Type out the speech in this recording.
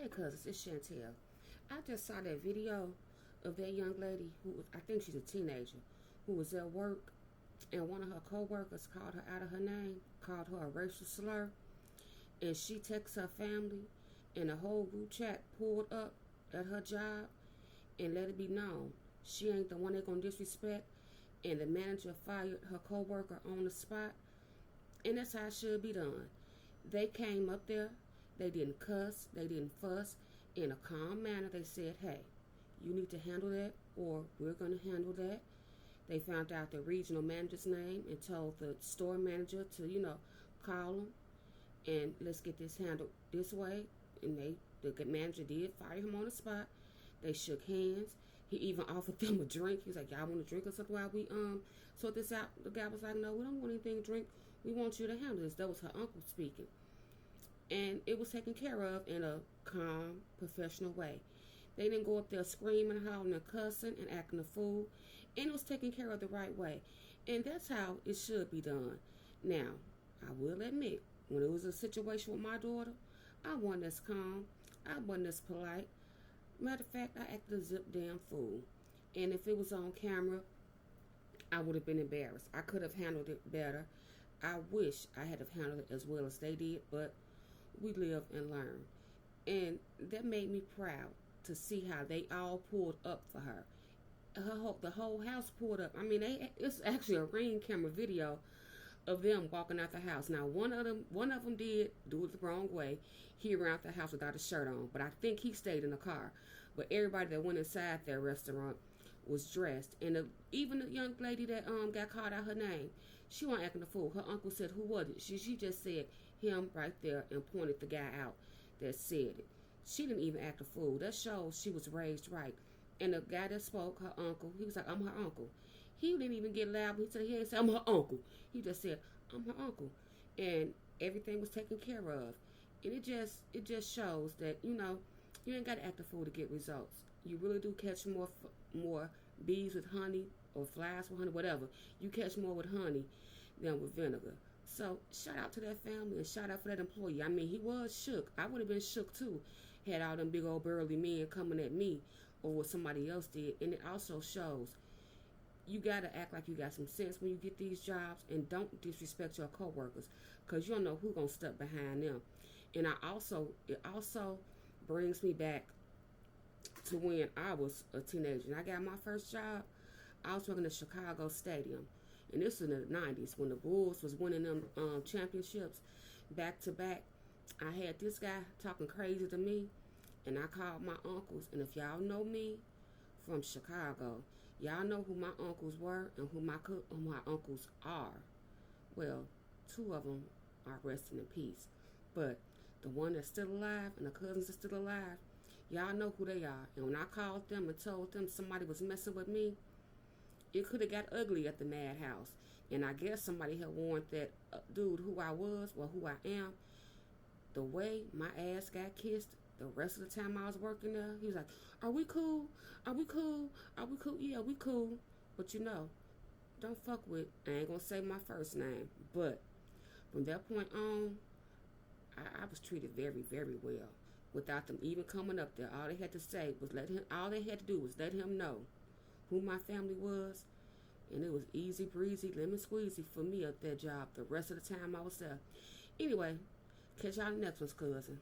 Hey cousins, it's Chantel. I just saw that video of that young lady who was, I think she's a teenager, who was at work and one of her co-workers called her out of her name, called her a racial slur, and she texted her family and the whole group chat pulled up at her job and let it be known she ain't the one they gonna disrespect, and the manager fired her co-worker on the spot, and that's how it should be done. They came up there, they didn't cuss, they didn't fuss. In a calm manner, they said, hey, you need to handle that, or we're going to handle that. They found out the regional manager's name and told the store manager to, call him and let's get this handled this way. And the manager did fire him on the spot. They shook hands. He even offered them a drink. He was like, y'all want a drink or something while we sort this out? The guy was like, no, we don't want anything to drink. We want you to handle this. That was her uncle speaking. And it was taken care of in a calm, professional way. They didn't go up there screaming, hollering, and cussing, and acting a fool. And it was taken care of the right way. And that's how it should be done. Now, I will admit, when it was a situation with my daughter, I wasn't as calm. I wasn't as polite. Matter of fact, I acted a zip damn fool. And if it was on camera, I would have been embarrassed. I could have handled it better. I wish I had have handled it as well as they did, but we live and learn. And that made me proud to see how they all pulled up for her. The whole house pulled up. I mean, it's actually a ring camera video of them walking out the house. Now, one of them did do it the wrong way. He ran out the house without a shirt on, but I think he stayed in the car. But everybody that went inside their restaurant was dressed, and even the young lady that got called out her name, she wasn't acting a fool. Her uncle said, "Who was it?" She just said him right there and pointed the guy out that said it. She didn't even act a fool. That shows she was raised right. And the guy that spoke, her uncle, he was like, "I'm her uncle." He didn't even get loud. He said, he didn't say, "I'm her uncle." He just said, "I'm her uncle," and everything was taken care of. And it just shows that you ain't got to act a fool to get results. You really do catch more bees with honey or flies with honey, whatever. You catch more with honey than with vinegar. So shout out to that family and shout out for that employee. I mean, he was shook. I would have been shook too, had all them big old burly men coming at me or what somebody else did. And it also shows you got to act like you got some sense when you get these jobs, and don't disrespect your coworkers, because you don't know who's going to step behind them. And it also brings me back to when I was a teenager and I got my first job. I was working at Chicago Stadium, and this was in the 90s when the Bulls was winning them championships back to back. I had this guy talking crazy to me, and I called my uncles. And if y'all know me from Chicago, y'all know who my uncles were and who my uncles are. Well, two of them are resting in peace, but the one that's still alive and the cousins that's still alive, y'all know who they are. And when I called them and told them somebody was messing with me, it could have got ugly at the madhouse. And I guess somebody had warned that dude who I was, or who I am. The way my ass got kissed the rest of the time I was working there, he was like, "Are we cool? Are we cool? Are we cool? Yeah, we cool." But don't fuck with, I ain't gonna say my first name, but from that point on, I was treated very, very well. Without them even coming up there, all they had to say was all they had to do was let him know who my family was, and it was easy breezy, lemon squeezy for me at that job the rest of the time I was there. Anyway, catch y'all in the next one's cousin.